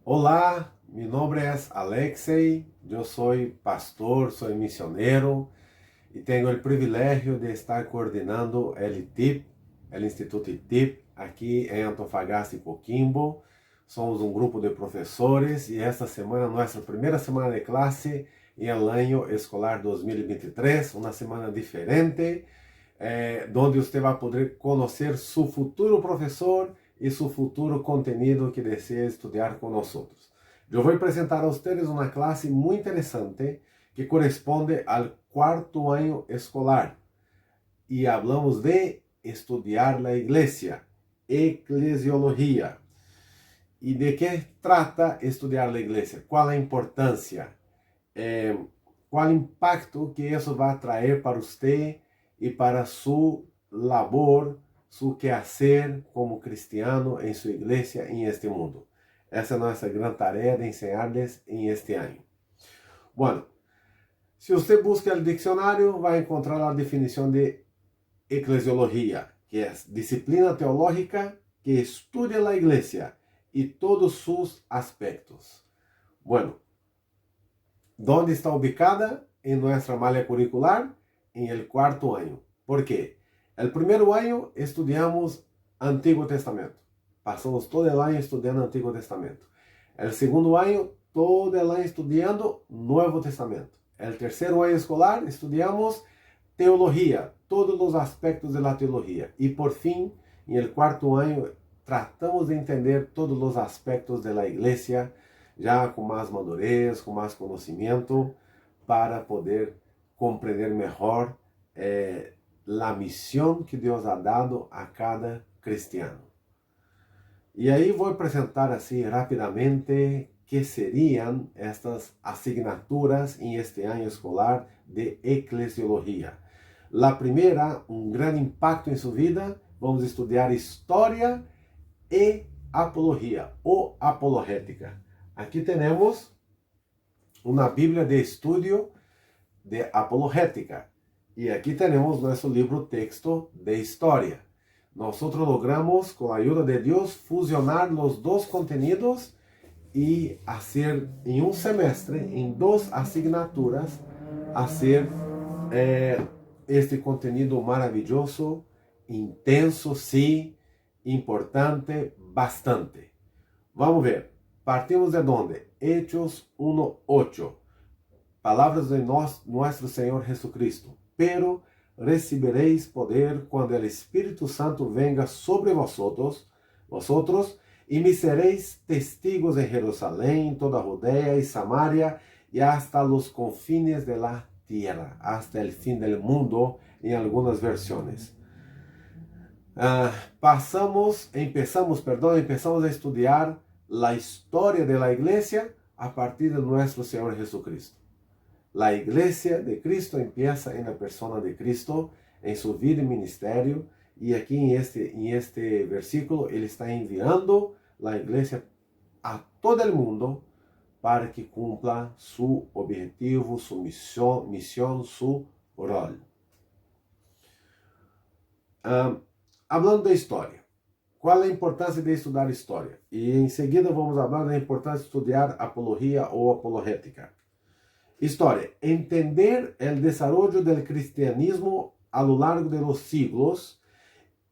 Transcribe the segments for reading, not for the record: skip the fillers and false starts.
Olá, meu nome é Alexei, eu sou pastor, sou missionário e tenho o privilégio de estar coordenando o ITIP, o Instituto ITIP, aqui em Antofagasta e Coquimbo. Somos um grupo de professores e esta semana, nossa primeira semana de classe em el ano escolar 2023, uma semana diferente, onde você vai poder conhecer seu futuro professor e seu futuro conteúdo que deseja estudar com nós. Eu vou apresentar a vocês uma classe muito interessante que corresponde ao quarto ano escolar. E hablamos de estudar a igreja, eclesiologia. E de que trata estudar a igreja? Qual a importância? Qual o impacto que isso vai trazer para você e para sua labor, seu quehacer como cristiano em sua igreja em este mundo. Essa é a nossa grande tarefa de ensinar-lhes em este ano. Bueno, se você busca o dicionário, vai encontrar a definição de eclesiologia, que é disciplina teológica que estuda a igreja e todos seus aspectos. Bueno, onde está ubicada em nossa malha curricular? Em el quarto ano. ¿Por quê? El primeiro ano estudamos Antigo Testamento. Passamos todo o ano estudando Antigo Testamento. El segundo ano, todo o ano estudando Novo Testamento. El terceiro ano escolar, estudamos teologia, todos os aspectos da teologia. E por fim, em el quarto ano, tratamos de entender todos os aspectos da igreja, já com mais madurez, com mais conhecimento, para poder compreender melhor a missão que Deus ha dado a cada cristiano. E aí vou apresentar assim rapidamente que seriam estas assignaturas em este ano escolar de eclesiologia. A primeira, um grande impacto em sua vida, vamos estudar história e apologia ou apologética. Aqui temos uma Bíblia de estudo de apologética. E aqui temos nosso livro texto de história. Nós logramos, com a ajuda de Deus, fusionar os dois conteúdos e fazer em um semestre, em 2 assignaturas, fazer este conteúdo maravilhoso, intenso, sim, importante, bastante. Vamos ver. Partimos de onde? Hechos 1:8. Palavras de nosso Senhor Jesucristo. Pero recebereis poder quando o Espírito Santo venga sobre vosotros, e me sereis testigos em Jerusalém, toda Judea e Samaria, e hasta los confines de la tierra, hasta el fin del mundo, em algumas versões. Empezamos a estudar a história da igreja a partir de nosso Senhor Jesucristo. A igreja de Cristo empieza en la persona de Cristo, en su vida y ministerio, y aquí en este versículo ele está enviando la iglesia a todo el mundo para que cumpla su objetivo, su misión, su rol. Hablando de história, qual a importância de estudar história? E em seguida vamos falar da importância de estudar apologia ou apologética. História. Entender o desenvolvimento do cristianismo a lo largo de los siglos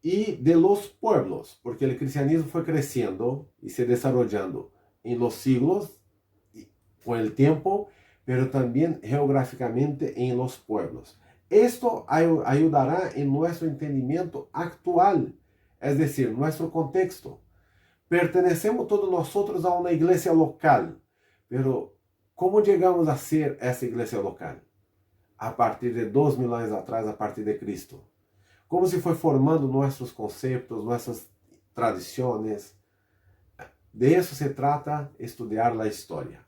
e de los pueblos, porque o cristianismo foi crescendo e se desarrollando em los siglos, com o tempo, pero também geográficamente em los pueblos. Esto ajudará em nosso entendimento actual, es decir, nosso contexto. Pertenecemos todos nós a uma igreja local, pero como chegamos a ser essa igreja local? A partir de 2000 anos atrás, a partir de Cristo. Como se foi formando nossos conceitos, nossas tradições. De isso se trata estudar a história.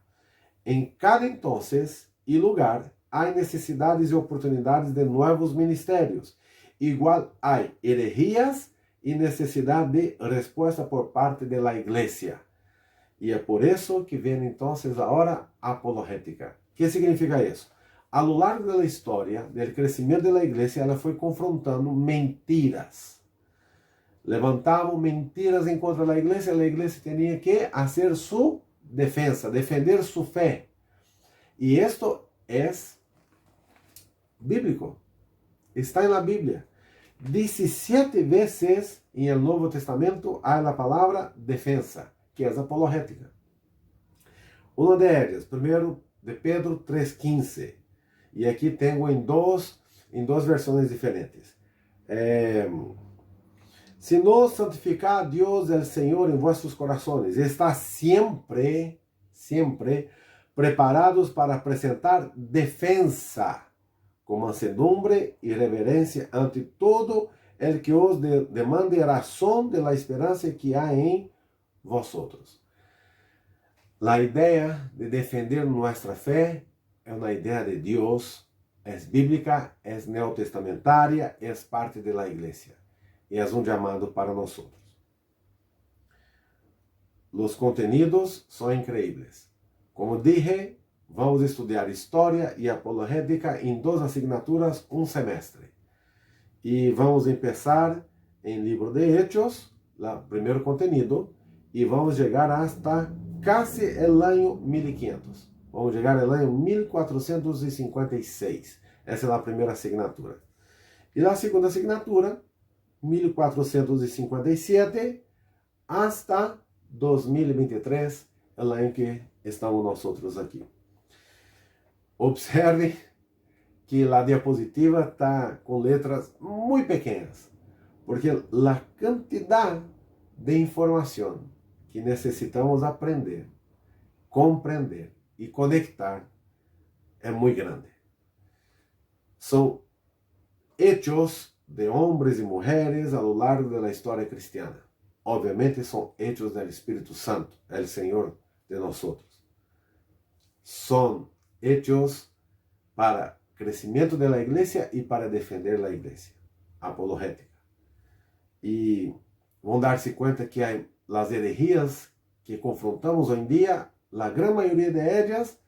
Em cada entonces e lugar, há necessidades e oportunidades de novos ministérios. Igual há herejías e necessidade de resposta por parte da igreja. E é por isso que vem então a hora apologética. O que significa isso? A lo largo da história, do crescimento da igreja, ela foi confrontando mentiras. Levantavam mentiras em contra da igreja, a igreja tinha que fazer sua defensa, defender su fe. Y esto es bíblico, está en la Biblia. 17 veces en el Nuevo Testamento hay la palabra defensa, que es apologética. Una de ellas, primero de Pedro 3:15. Y aquí tengo en dos versiones diferentes. Sino santificad a Dios el Señor en vuestros corazones. Está siempre preparados para presentar defensa con mansedumbre y reverencia ante todo el que os demande razón de la esperanza que hay en vosotros. La idea de defender nuestra fe es una idea de Dios, es bíblica, es neotestamentaria, es parte de la iglesia y es un llamado para nosotros. Los contenidos son increíbles. Como dije, vamos a estudiar historia y apologética en 2 asignaturas un semestre. Y vamos a empezar en libro de Hechos, el primer contenido, y vamos a llegar hasta casi el año 1500. Vamos a llegar al año 1456. Esa es la primera asignatura. Y la segunda asignatura, 1457 hasta 2023, el año que estamos nosotros aquí. Observe que la diapositiva está con letras muy pequeñas, porque la cantidad de información que necesitamos aprender, comprender y conectar es muy grande. Son hechos de hombres y mujeres a lo largo de la historia cristiana. Obviamente son hechos del Espíritu Santo, el Señor de nosotros. Son hechos para crecimiento de la iglesia y para defender la iglesia, apologética. Y van a darse cuenta que hay las herejías que confrontamos hoy en día, la gran mayoría de ellas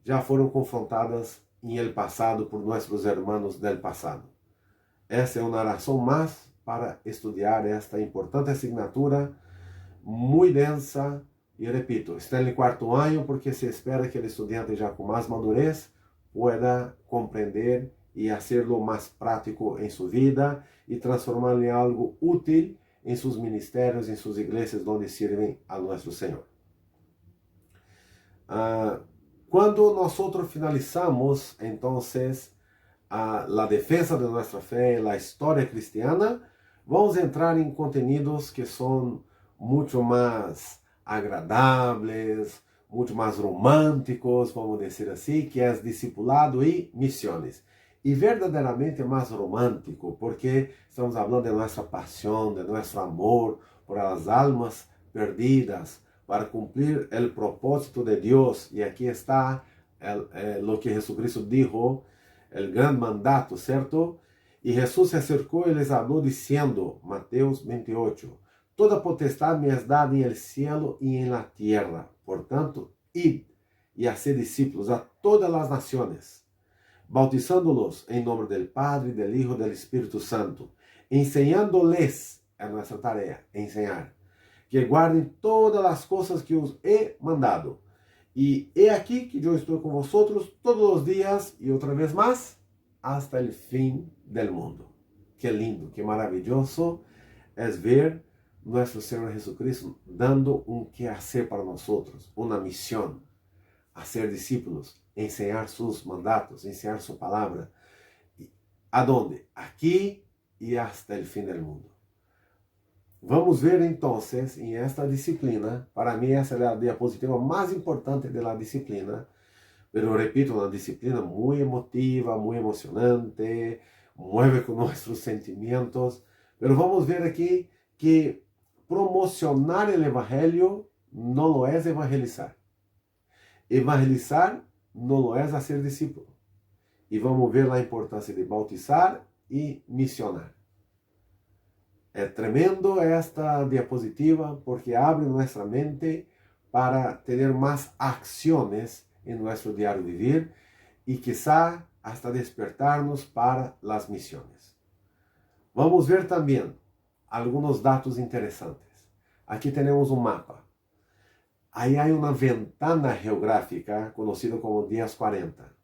ya fueron confrontadas en el pasado por nuestros hermanos del pasado. Esa es una razón más para estudiar esta importante asignatura, muy densa, y repito, está en el 4º año porque se espera que el estudiante ya con más madurez pueda comprender y hacerlo más práctico en su vida y transformarlo en algo útil en sus ministerios, en sus iglesias donde sirven a nuestro Señor. Cuando nosotros finalizamos entonces la defensa de nuestra fe, la historia cristiana, vamos a entrar en contenidos que son mucho más agradables, mucho más románticos, vamos a decir así, que es discipulado y misiones. Y verdaderamente más romántico, porque estamos hablando de nuestra pasión, de nuestro amor por las almas perdidas, para cumplir el propósito de Dios. Y aquí está lo que Jesucristo dijo, el gran mandato, ¿cierto? Y Jesús se acercó y les habló diciendo, Mateos 28, toda potestad me es dada en el cielo y en la tierra. Por tanto, id y haced discípulos a todas las naciones, bautizándolos en nombre del Padre, del Hijo y del Espíritu Santo, enseñándoles, es nuestra tarea, enseñar, que guarden todas las cosas que os he mandado. Y he aquí que yo estoy con vosotros todos los días y otra vez más hasta el fin del mundo. Qué lindo, qué maravilloso es ver nuestro Señor Jesucristo dando un quehacer para nosotros, una misión, hacer discípulos, enseñar sus mandatos, enseñar su palabra. ¿A dónde? Aquí y hasta el fin del mundo. Vamos ver entonces en esta disciplina, para mí esa es la diapositiva más importante de la disciplina, pero repito, una disciplina muy emotiva, muy emocionante, mueve con nuestros sentimientos, pero vamos a ver aquí que promocionar el evangelio no lo es evangelizar. Evangelizar no lo es hacer discípulo. Y vamos a ver la importancia de bautizar y misionar. Es tremendo esta diapositiva porque abre nuestra mente para tener más acciones en nuestro diario vivir y quizá hasta despertarnos para las misiones. Vamos a ver también algunos datos interesantes. Aquí tenemos un mapa. Aí há uma ventana geográfica conhecida como 1040.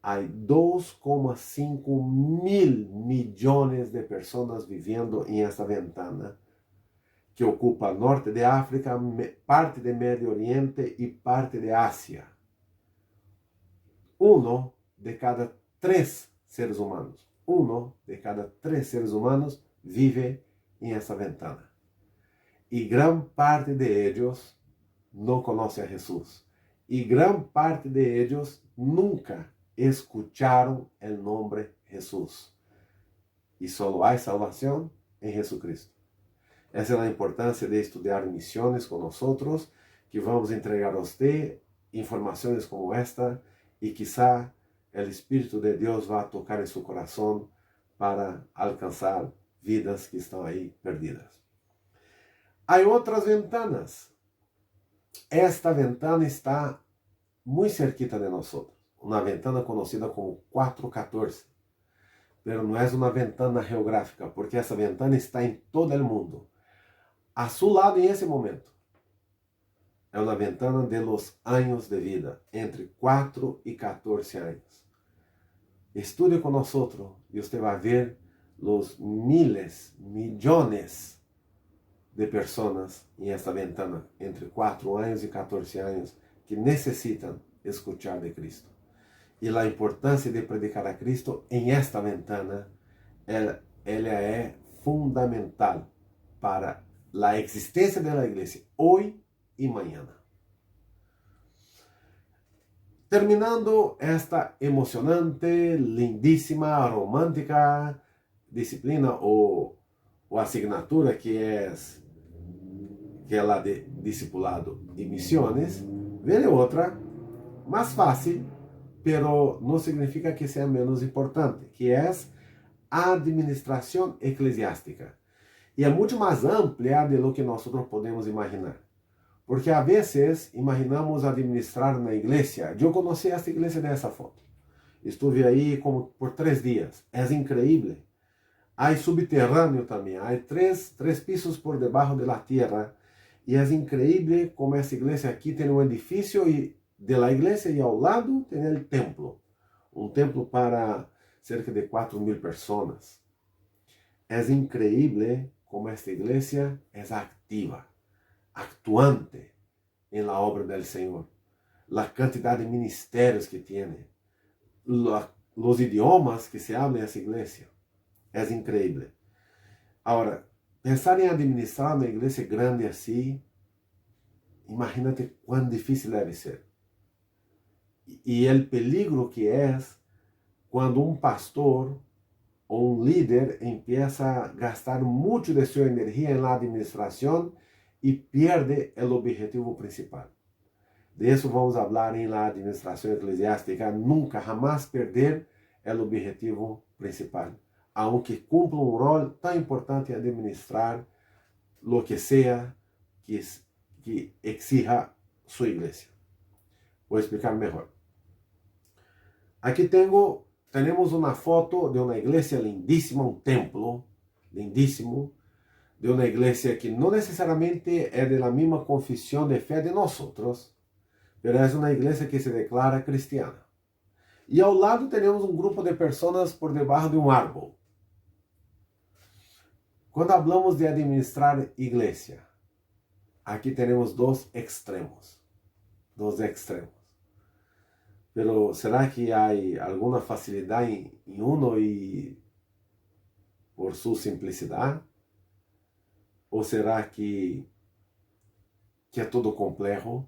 Há 2,5 mil millones de pessoas vivendo em essa ventana, que ocupa norte de África, parte de Médio Oriente e parte de Ásia. Uno de cada 3 seres humanos, uno de cada 3 seres humanos vive em essa ventana. E gran parte de ellos não conhece a Jesus. E gran parte de ellos nunca escucharon el nombre Jesús. E solo há salvação em Jesucristo. Essa é a importância de estudar missões com nós, que vamos entregar a você informações como esta, e quizá o Espírito de Deus vá tocar em seu coração para alcançar vidas que estão aí perdidas. Há outras ventanas. Esta ventana está muito cerquita de nós, uma ventana conhecida como 414. Mas não é uma ventana geográfica, porque essa ventana está em todo o mundo. A seu lado, em esse momento, é uma ventana de los anos de vida, entre 4 e 14 anos. Estude com nós e você vai ver os miles, milhões de pessoas em essa ventana, entre 4 anos e 14 anos, que necessitam escuchar de Cristo. E a importância de predicar a Cristo em esta ventana, ela é fundamental para a existência da igreja hoje e amanhã. Terminando esta emocionante, lindíssima, romântica disciplina ou asignatura que é a de discipulado e missões, vem outra mais fácil, pero não significa que seja menos importante, que é administração eclesiástica. E é muito mais ampla de lo que nós podemos imaginar. Porque a vezes imaginamos administrar na igreja. Eu conheci esta igreja dessa foto. Estive aí como por 3 dias. É incrível. Há subterrâneo também. Há três pisos por debaixo da terra. E é incrível como essa igreja aqui tem um edifício de la igreja e ao lado tem o templo. Um templo para cerca de 4.000 pessoas. É incrível como esta igreja é ativa, actuante em la obra del Senhor. A quantidade de ministérios que tem, os idiomas que se hablam nessa igreja. É incrível. Agora, pensar em administrar uma igreja grande assim, imagínate quão difícil deve ser. E o peligro que é quando um pastor ou um líder empieza a gastar muito de sua energia na administração e perde o objetivo principal. De isso vamos falar em la administração eclesiástica. Nunca, jamás perder o objetivo principal. Aunque cumpla um rol tão importante administrar lo que sea que exija sua igreja. Vou explicar melhor. Aqui temos uma foto de uma igreja lindíssima, um templo lindíssimo, de uma igreja que não necessariamente é da mesma confissão de fé de nós, mas é uma igreja que se declara cristiana. E ao lado temos um grupo de pessoas por debaixo de um árbol. Quando falamos de administrar igreja, aqui temos dois extremos. Pero será que há alguma facilidade em um e por sua simplicidade? Ou será que é todo complexo?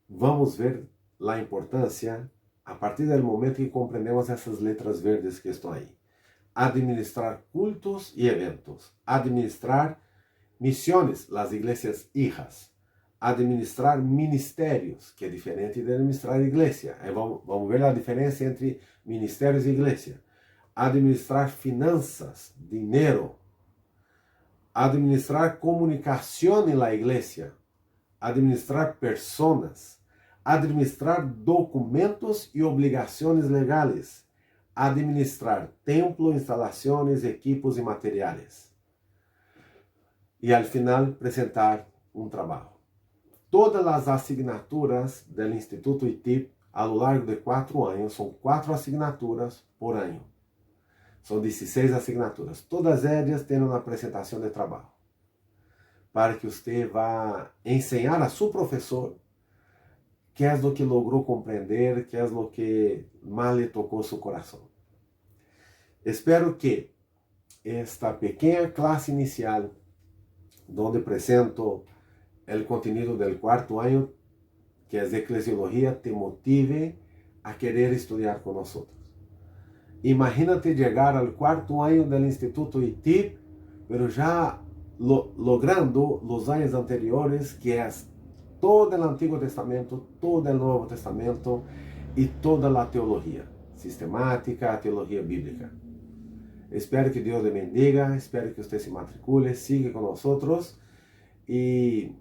Vamos ver a importância a partir do momento que compreendemos essas letras verdes que estão aí. Administrar cultos e eventos. Administrar missões, as igrejas hijas. Administrar ministérios, que é diferente de administrar igreja. Vamos ver a diferença entre ministérios e igreja. Administrar finanças, dinheiro. Administrar comunicação na igreja. Administrar pessoas. Administrar documentos e obrigações legais. Administrar templo, instalações, equipos e materiais. E al final, apresentar um trabalho. Todas las asignaturas del Instituto ITIP a lo largo de 4 años, son 4 asignaturas por año. Son 16 asignaturas. Todas ellas tienen una presentación de trabajo, para que usted va enseñar a su profesor qué es lo que logró comprender, qué es lo que más le tocó su corazón. Espero que esta pequeña clase inicial, donde presento el contenido del 4º año, que es de Eclesiología, te motive a querer estudiar con nosotros. Imagínate llegar al 4º año del Instituto ITIP, pero ya logrando los años anteriores, que es todo el Antiguo Testamento, todo el Nuevo Testamento y toda la teología sistemática, teología bíblica. Espero que Dios le bendiga, espero que usted se matricule, siga con nosotros, y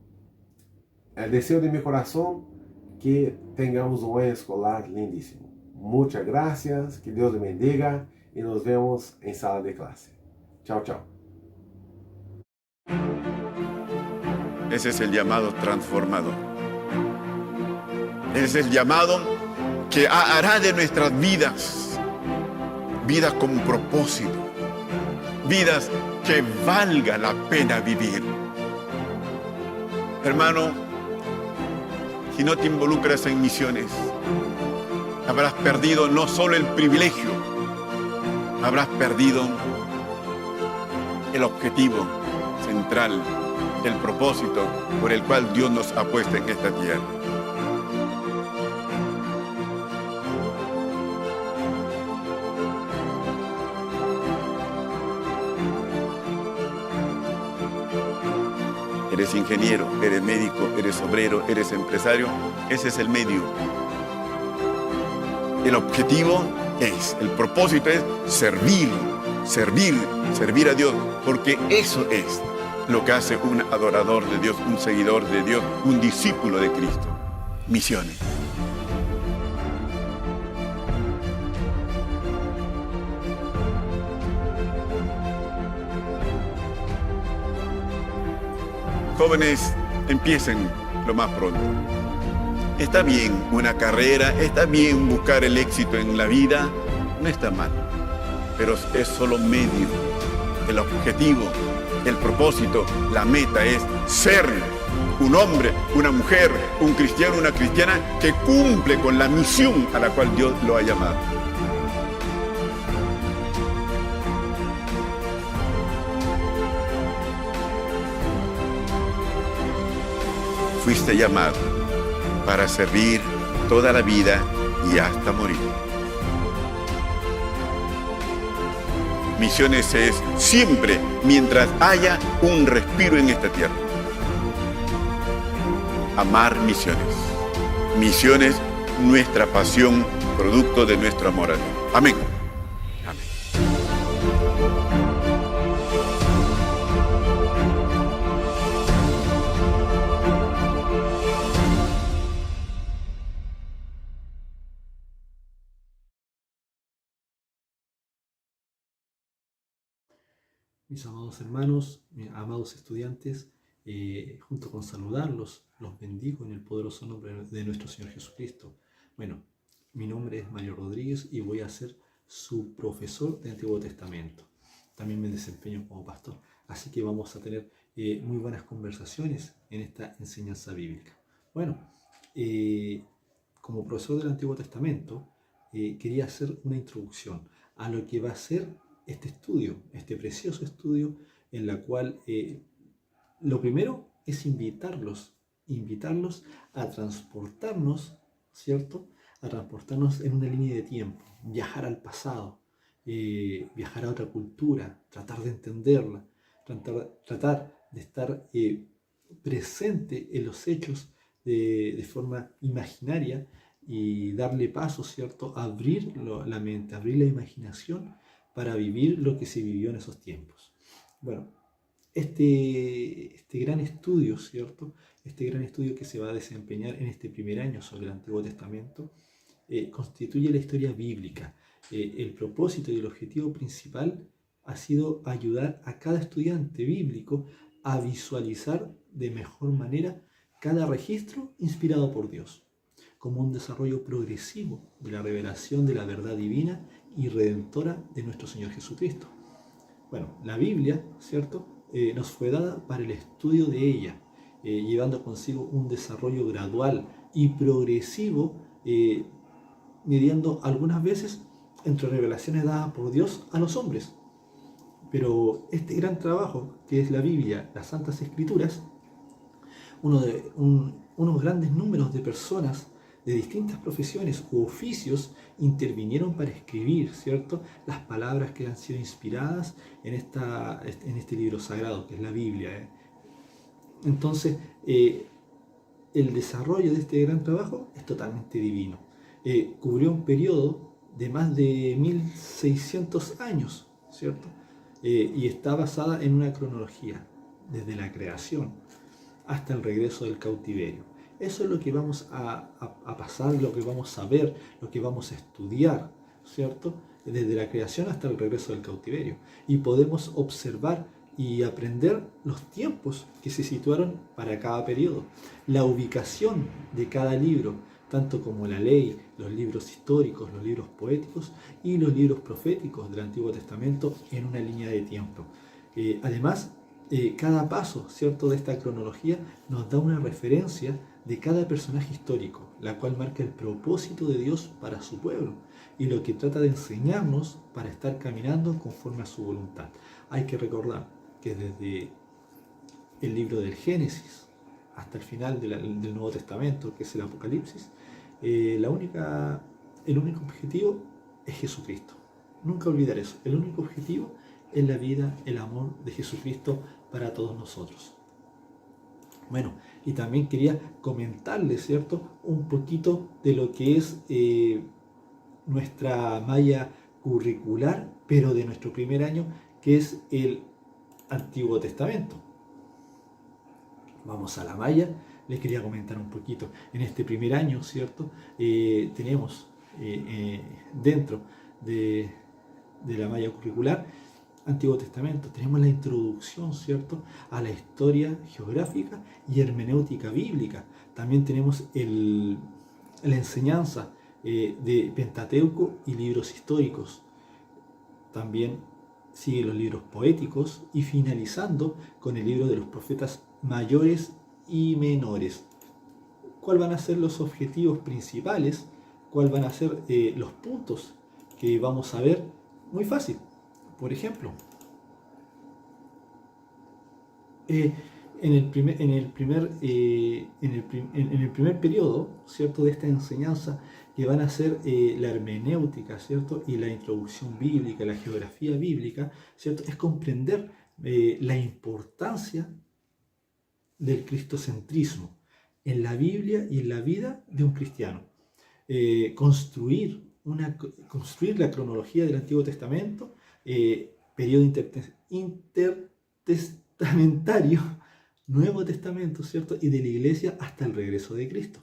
el deseo de mi corazón que tengamos un año escolar lindísimo. Muchas gracias, que Dios le bendiga y nos vemos en sala de clase. Chao, chao. Ese es el llamado transformador. Ese es el llamado que hará de nuestras vidas con propósito, vidas que valga la pena vivir. Hermano, si no te involucras en misiones, habrás perdido no solo el privilegio, habrás perdido el objetivo central, el propósito por el cual Dios nos ha puesto en esta tierra. Eres ingeniero, eres médico, eres obrero, eres empresario. Ese es el medio. El objetivo es, el propósito es servir a Dios, porque eso es lo que hace un adorador de Dios, un seguidor de Dios, un discípulo de Cristo. Misiones. Jóvenes, empiecen lo más pronto. Está bien una carrera, está bien buscar el éxito en la vida, no está mal, pero es solo medio. El objetivo, el propósito, la meta es ser un hombre, una mujer, un cristiano, una cristiana que cumple con la misión a la cual Dios lo ha llamado. Fuiste llamado para servir toda la vida y hasta morir. Misiones es siempre mientras haya un respiro en esta tierra. Amar misiones. Misiones, nuestra pasión, producto de nuestro amor a Dios. Amén. Amén. Mis amados hermanos, mis amados estudiantes, junto con saludarlos, los bendigo en el poderoso nombre de nuestro Señor Jesucristo. Bueno, mi nombre es Mario Rodríguez y voy a ser su profesor de Antiguo Testamento. También me desempeño como pastor, así que vamos a tener muy buenas conversaciones en esta enseñanza bíblica. Bueno, como profesor del Antiguo Testamento, quería hacer una introducción a lo que va a ser este estudio, este precioso estudio, en la cual lo primero es invitarlos a transportarnos, ¿cierto? A transportarnos en una línea de tiempo, viajar al pasado, viajar a otra cultura, tratar de entenderla, tratar de estar presente en los hechos de forma imaginaria y darle paso, ¿cierto? Abrir la mente, abrir la imaginación para vivir lo que se vivió en esos tiempos. Bueno, este gran estudio, ¿cierto? Este gran estudio que se va a desempeñar en este primer año sobre el Antiguo Testamento constituye la historia bíblica. El propósito y el objetivo principal ha sido ayudar a cada estudiante bíblico a visualizar de mejor manera cada registro inspirado por Dios, como un desarrollo progresivo de la revelación de la verdad divina y redentora de nuestro Señor Jesucristo. Bueno, la Biblia, ¿cierto?, nos fue dada para el estudio de ella, llevando consigo un desarrollo gradual y progresivo, midiendo algunas veces entre revelaciones dadas por Dios a los hombres. Pero este gran trabajo que es la Biblia, las Santas Escrituras, unos grandes números de personas de distintas profesiones u oficios intervinieron para escribir, ¿cierto?, las palabras que han sido inspiradas en este libro sagrado, que es la Biblia. Entonces, el desarrollo de este gran trabajo es totalmente divino. Cubrió un periodo de más de 1600 años, ¿cierto? Y está basada en una cronología, desde la creación hasta el regreso del cautiverio. Eso es lo que vamos a pasar, lo que vamos a ver, lo que vamos a estudiar, ¿cierto? Desde la creación hasta el regreso del cautiverio. Y podemos observar y aprender los tiempos que se situaron para cada periodo, la ubicación de cada libro, tanto como la ley, los libros históricos, los libros poéticos y los libros proféticos del Antiguo Testamento en una línea de tiempo. Además, cada paso, ¿cierto?, de esta cronología nos da una referencia de cada personaje histórico, la cual marca el propósito de Dios para su pueblo y lo que trata de enseñarnos para estar caminando conforme a su voluntad. Hay que recordar que desde el libro del Génesis hasta el final del Nuevo Testamento, que es el Apocalipsis, el único objetivo es Jesucristo. Nunca olvidar eso. El único objetivo es la vida, el amor de Jesucristo para todos nosotros. Bueno, y también quería comentarles, ¿cierto?, un poquito de lo que es nuestra malla curricular, pero de nuestro primer año, que es el Antiguo Testamento. Vamos a la malla. Les quería comentar un poquito. En este primer año, ¿cierto?, tenemos dentro de la malla curricular Antiguo Testamento, tenemos la introducción, ¿cierto?, a la historia geográfica y hermenéutica bíblica. También tenemos la enseñanza de Pentateuco y libros históricos. También sigue los libros poéticos y finalizando con el libro de los profetas mayores y menores. ¿Cuáles van a ser los objetivos principales? ¿Cuáles van a ser los puntos que vamos a ver? Muy fácil. Por ejemplo, en el primer periodo, ¿cierto?, de esta enseñanza, que van a ser la hermenéutica, ¿cierto?, y la introducción bíblica, la geografía bíblica, ¿cierto?, es comprender la importancia del cristocentrismo en la Biblia y en la vida de un cristiano. Construir la cronología del Antiguo Testamento, periodo intertestamentario, Nuevo Testamento, ¿cierto?, y de la Iglesia hasta el regreso de Cristo.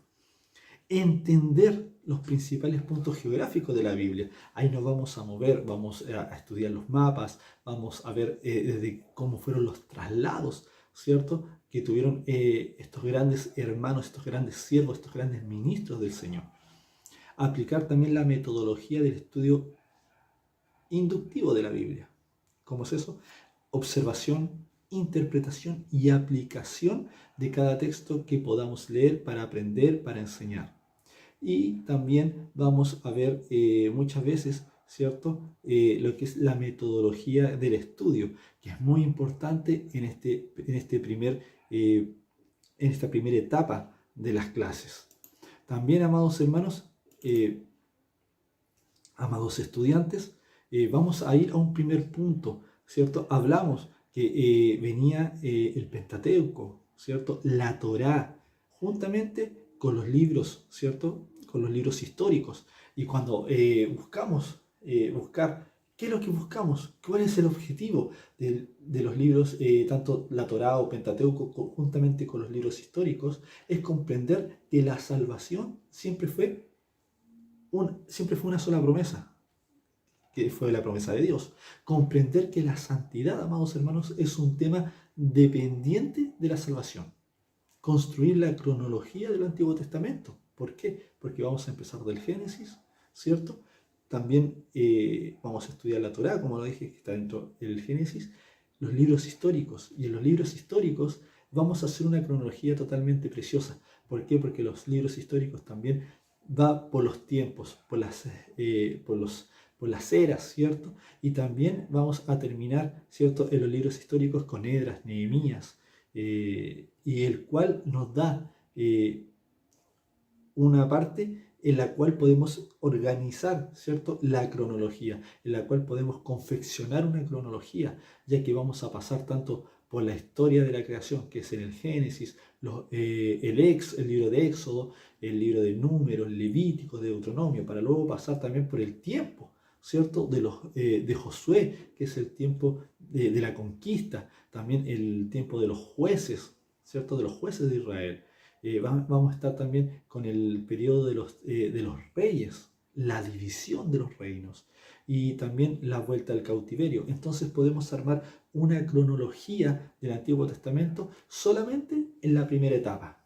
Entender los principales puntos geográficos de la Biblia. Ahí nos vamos a mover, vamos a estudiar los mapas, vamos a ver desde cómo fueron los traslados, ¿cierto?, que tuvieron estos grandes hermanos, estos grandes siervos, estos grandes ministros del Señor. Aplicar también la metodología del estudio inductivo de la Biblia. ¿Cómo es eso? Observación, interpretación y aplicación de cada texto que podamos leer para aprender, para enseñar. Y también vamos a ver muchas veces, ¿cierto?, lo que es la metodología del estudio, que es muy importante en esta primera etapa de las clases. También, amados hermanos, amados estudiantes, vamos a ir a un primer punto, ¿cierto? Hablamos que venía el Pentateuco, ¿cierto?, la Torá, juntamente con los libros, ¿cierto?, con los libros históricos. Y cuando buscamos buscar, ¿qué es lo que buscamos? ¿Cuál es el objetivo de los libros, tanto la Torá o Pentateuco, juntamente con los libros históricos? Es comprender que la salvación siempre fue una sola promesa, que fue la promesa de Dios. Comprender que la santidad, amados hermanos, es un tema dependiente de la salvación. construir la cronología del Antiguo Testamento. ¿Por qué? Porque vamos a empezar del Génesis, ¿cierto? También vamos a estudiar la Torá, como lo dije, que está dentro del Génesis, los libros históricos. Y en los libros históricos vamos a hacer una cronología totalmente preciosa. ¿Por qué? Porque los libros históricos también va por los tiempos, por las eras, ¿cierto? Y también vamos a terminar, ¿cierto?, en los libros históricos con Esdras, Nehemías, y el cual nos da una parte en la cual podemos organizar, ¿cierto?, la cronología, en la cual podemos confeccionar una cronología, ya que vamos a pasar tanto por la historia de la creación, que es en el Génesis, el libro de Éxodo, el libro de Números, Levítico, de Deuteronomio, para luego pasar también por el tiempo, ¿cierto?, de Josué, que es el tiempo de la conquista, también el tiempo de los jueces, ¿cierto?, de los jueces de Israel. Vamos a estar también con el periodo de los reyes, la división de los reinos y también la vuelta al cautiverio. Entonces podemos armar una cronología del Antiguo Testamento solamente en la primera etapa.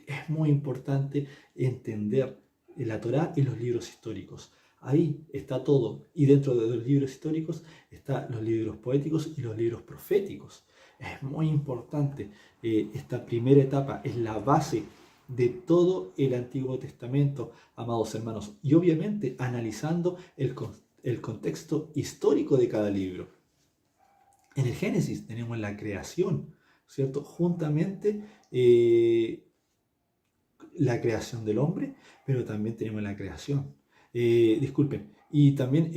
Es muy importante entender la Torá y los libros históricos. Ahí está todo. Y dentro de los libros históricos están los libros poéticos y los libros proféticos. Es muy importante. Esta primera etapa es la base de todo el Antiguo Testamento, amados hermanos. Y obviamente analizando el contexto histórico de cada libro. En el Génesis tenemos la creación, ¿cierto? Juntamente la creación del hombre, pero también tenemos la creación. Y también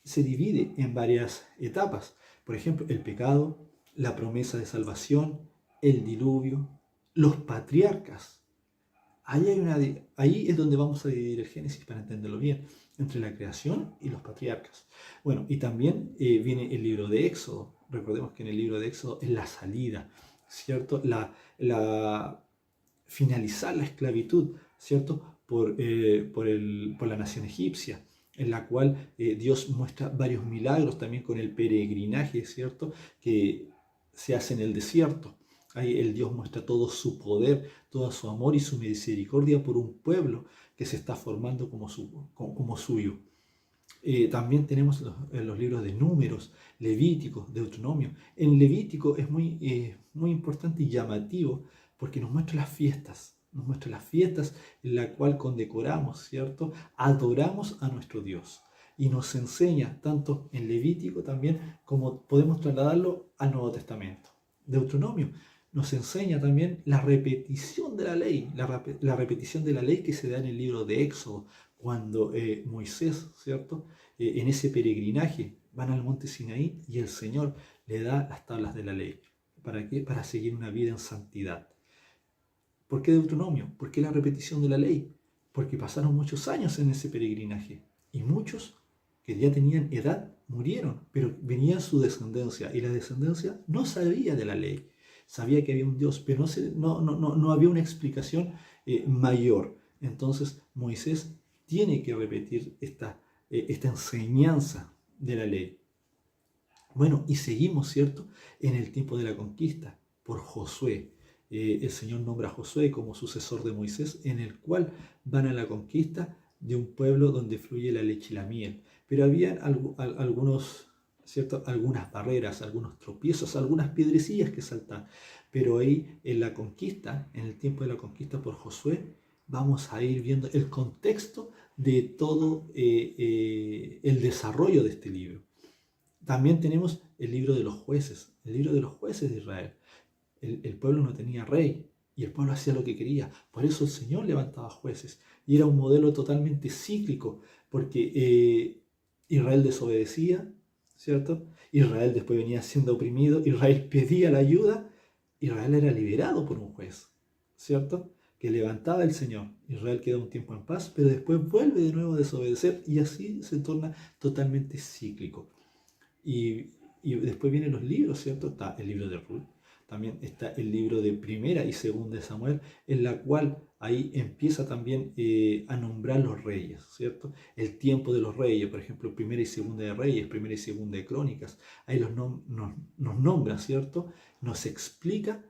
se divide en varias etapas. Por ejemplo, el pecado, la promesa de salvación, el diluvio, los patriarcas. Ahí es donde vamos a dividir el Génesis para entenderlo bien, entre la creación y los patriarcas. Bueno, y también viene el libro de Éxodo. Recordemos que en el libro de Éxodo es la salida, ¿cierto? Finalizar la esclavitud, ¿cierto?, por la nación egipcia, en la cual Dios muestra varios milagros también con el peregrinaje, ¿cierto?, que se hace en el desierto. Ahí el Dios muestra todo su poder, todo su amor y su misericordia por un pueblo que se está formando como suyo. También tenemos los libros de Números, Levítico, Deuteronomio. En Levítico es muy importante y llamativo porque nos muestra las fiestas en la cual condecoramos, ¿cierto? Adoramos a nuestro Dios. Y nos enseña, tanto en Levítico también, como podemos trasladarlo al Nuevo Testamento. Deuteronomio nos enseña también la repetición de la ley, la repetición de la ley que se da en el libro de Éxodo, cuando Moisés, ¿cierto?, en ese peregrinaje van al monte Sinaí y el Señor le da las tablas de la ley. ¿Para qué? Para seguir una vida en santidad. ¿Por qué Deuteronomio? ¿Por qué la repetición de la ley? Porque pasaron muchos años en ese peregrinaje y muchos que ya tenían edad murieron, pero venía su descendencia y la descendencia no sabía de la ley. Sabía que había un Dios, pero no había una explicación mayor. Entonces Moisés tiene que repetir esta enseñanza de la ley. Bueno, y seguimos, ¿cierto?, en el tiempo de la conquista por Josué. El Señor nombra a Josué como sucesor de Moisés, en el cual van a la conquista de un pueblo donde fluye la leche y la miel. Pero había algunas barreras, algunos tropiezos, algunas piedrecillas que saltar. Pero ahí en la conquista, en el tiempo de la conquista por Josué, vamos a ir viendo el contexto de todo el desarrollo de este libro. También tenemos el libro de los jueces de Israel. El pueblo no tenía rey y el pueblo hacía lo que quería. Por eso el Señor levantaba jueces. Y era un modelo totalmente cíclico, porque Israel desobedecía, ¿cierto? Israel después venía siendo oprimido, Israel pedía la ayuda, Israel era liberado por un juez, ¿cierto?, que levantaba el Señor. Israel queda un tiempo en paz, pero después vuelve de nuevo a desobedecer y así se torna totalmente cíclico. Y después vienen los libros, ¿cierto? Está el libro de Ruth, también está el libro de Primera y Segunda de Samuel, en la cual ahí empieza también a nombrar los reyes, ¿cierto? El tiempo de los reyes, por ejemplo, Primera y Segunda de Reyes, Primera y Segunda de Crónicas, ahí nos nombra, ¿cierto? Nos explica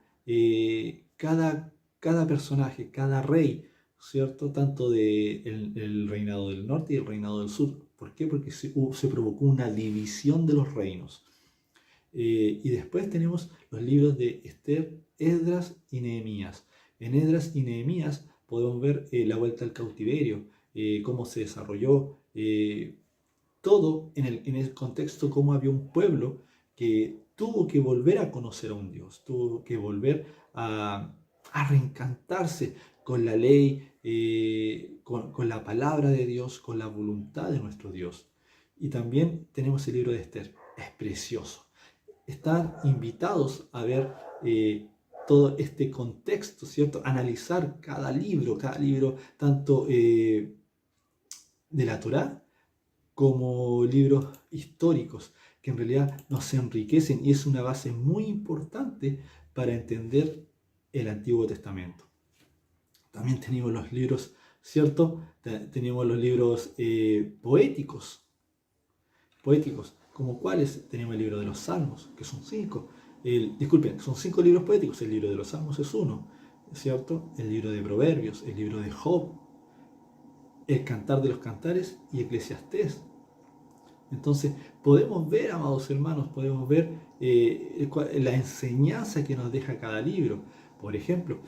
cada personaje, cada rey, ¿cierto? Tanto el reinado del norte y el reinado del sur. ¿Por qué? Porque se provocó una división de los reinos. Y después tenemos los libros de Esther, Esdras y Nehemías. En Esdras y Nehemías podemos ver la vuelta al cautiverio, cómo se desarrolló todo en el contexto, cómo había un pueblo que tuvo que volver a conocer a un Dios, tuvo que volver a reencantarse con la ley, con la palabra de Dios, con la voluntad de nuestro Dios. Y también tenemos el libro de Esther, es precioso. Están invitados a ver todo este contexto, ¿cierto? Analizar cada libro, tanto de la Torá como libros históricos, que en realidad nos enriquecen y es una base muy importante para entender el Antiguo Testamento. También tenemos los libros, ¿cierto? Tenemos los libros poéticos, como cuáles. Tenemos el libro de los Salmos, que son 5. Son 5 libros poéticos. El libro de los Salmos es 1, ¿cierto? El libro de Proverbios, el libro de Job, el Cantar de los Cantares y Eclesiastés. Entonces podemos ver, amados hermanos, podemos ver la enseñanza que nos deja cada libro. Por ejemplo,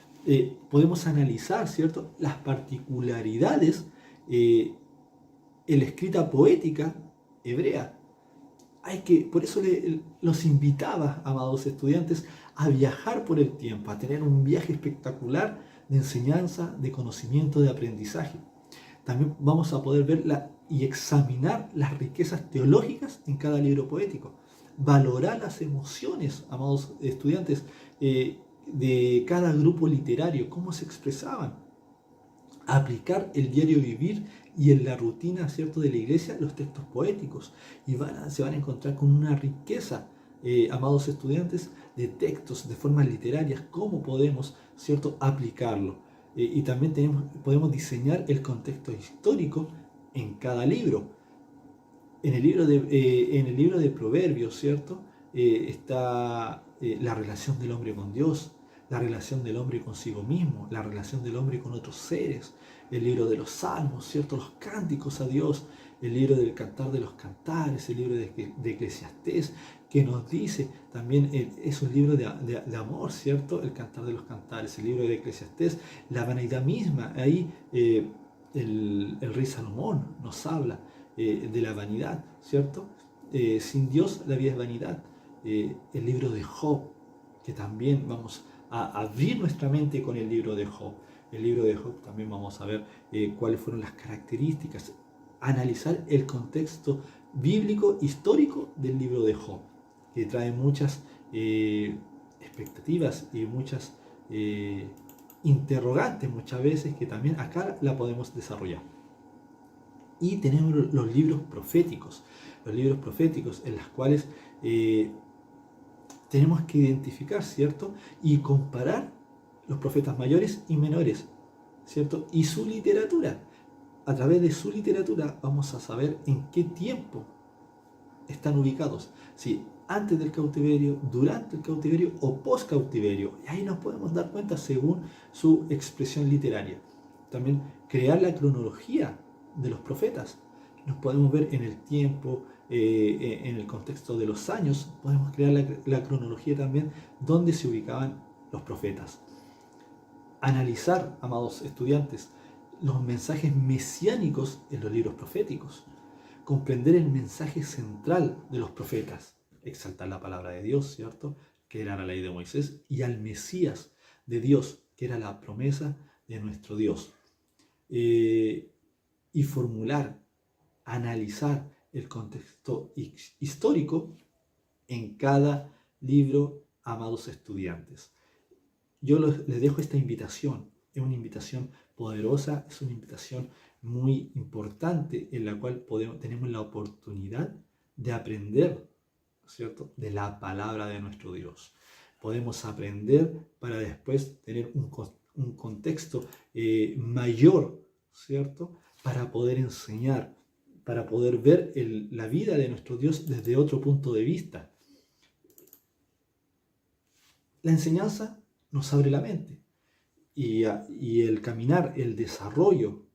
podemos analizar, ¿cierto?, las particularidades en la escrita poética hebrea. Por eso los invitaba, amados estudiantes, a viajar por el tiempo, a tener un viaje espectacular de enseñanza, de conocimiento, de aprendizaje. También vamos a poder ver y examinar las riquezas teológicas en cada libro poético. Valorar las emociones, amados estudiantes, de cada grupo literario, cómo se expresaban. Aplicar el diario vivir y en la rutina, ¿cierto?, de la iglesia, los textos poéticos. Y se van a encontrar con una riqueza, amados estudiantes, de textos, de formas literarias, cómo podemos, ¿cierto?, aplicarlo. Y también podemos diseñar el contexto histórico en cada libro. En el libro de Proverbios, ¿cierto?, está la relación del hombre con Dios, la relación del hombre consigo mismo, la relación del hombre con otros seres, el libro de los Salmos, ¿cierto?, los cánticos a Dios, el libro del Cantar de los Cantares, el libro de Eclesiastés, que nos dice también, es un libro de amor, ¿cierto?, el Cantar de los Cantares, el libro de Eclesiastés, la vanidad misma. Ahí el rey Salomón nos habla de la vanidad, ¿cierto? Sin Dios la vida es vanidad. El libro de Job, que también vamos a abrir nuestra mente con el libro de Job. El libro de Job también vamos a ver cuáles fueron las características, analizar el contexto bíblico, histórico del libro de Job, que trae muchas expectativas y muchas interrogantes muchas veces, que también acá la podemos desarrollar. Y tenemos los libros proféticos en los cuales tenemos que identificar, ¿cierto?, y comparar los profetas mayores y menores, ¿cierto?, y su literatura. A través de su literatura vamos a saber en qué tiempo están ubicados, si antes del cautiverio, durante el cautiverio o post cautiverio. Y ahí nos podemos dar cuenta según su expresión literaria. También crear la cronología de los profetas. Nos podemos ver en el tiempo, en el contexto de los años, podemos crear la cronología también donde se ubicaban los profetas. Analizar, amados estudiantes, los mensajes mesiánicos en los libros proféticos. Comprender el mensaje central de los profetas. Exaltar la palabra de Dios, ¿cierto?, que era la ley de Moisés, y al Mesías de Dios, que era la promesa de nuestro Dios. Y formular, analizar el contexto histórico en cada libro, amados estudiantes. Yo les dejo esta invitación. Es una invitación poderosa, es una invitación muy importante en la cual tenemos la oportunidad de aprender, ¿cierto?, de la palabra de nuestro Dios. Podemos aprender para después tener un contexto mayor, ¿cierto?, para poder enseñar, para poder ver la vida de nuestro Dios desde otro punto de vista. La enseñanza nos abre la mente. Y el caminar, el desarrollo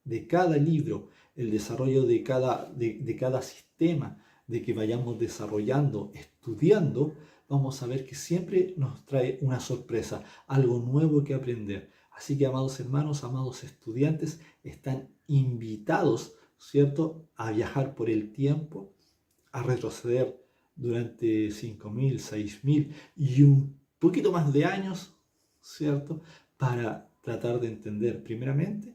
de cada libro, el desarrollo de cada sistema, de que vayamos desarrollando, estudiando, vamos a ver que siempre nos trae una sorpresa, algo nuevo que aprender. Así que, amados hermanos, amados estudiantes, están invitados, ¿cierto?, a viajar por el tiempo, a retroceder durante 5.000, 6.000 y un poquito más de años, ¿cierto?, para tratar de entender primeramente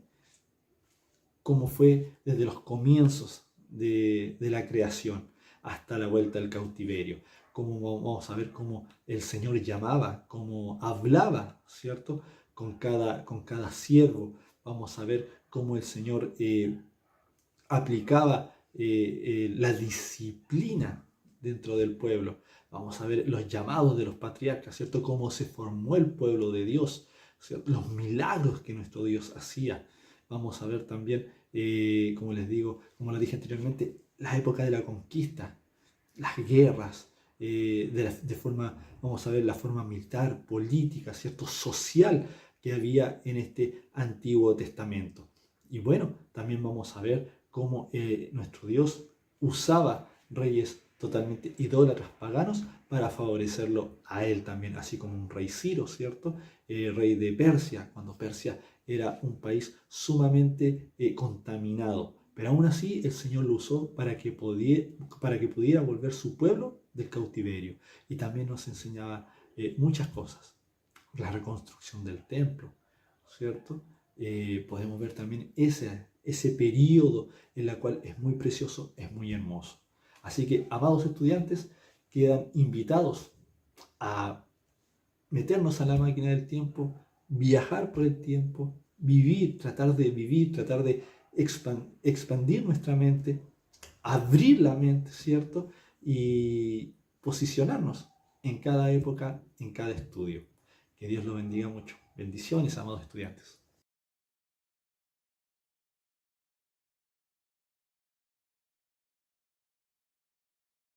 cómo fue desde los comienzos de la creación hasta la vuelta al cautiverio. Cómo vamos a ver cómo el Señor llamaba, cómo hablaba, ¿cierto?, con cada siervo. Vamos a ver cómo el Señor aplicaba la disciplina dentro del pueblo. Vamos a ver los llamados de los patriarcas, ¿cierto?, cómo se formó el pueblo de Dios, ¿cierto?, los milagros que nuestro Dios hacía. Vamos a ver también, como les digo, como les dije anteriormente, la época de la conquista, las guerras, vamos a ver la forma militar, política, ¿cierto?, social que había en este Antiguo Testamento. Y bueno, también vamos a ver cómo nuestro Dios usaba reyes totalmente idólatras paganos para favorecerlo a él también, así como un rey Ciro, ¿cierto?, rey de Persia, cuando Persia era un país sumamente contaminado. Pero aún así el Señor lo usó para que pudiera volver su pueblo del cautiverio. Y también nos enseñaba muchas cosas. La reconstrucción del templo, ¿cierto? Podemos ver también ese periodo en el cual es muy precioso, es muy hermoso. Así que, amados estudiantes, quedan invitados a meternos a la máquina del tiempo, viajar por el tiempo, tratar de expandir nuestra mente, abrir la mente, ¿cierto?, y posicionarnos en cada época, en cada estudio. Que Dios lo bendiga mucho. Bendiciones, amados estudiantes.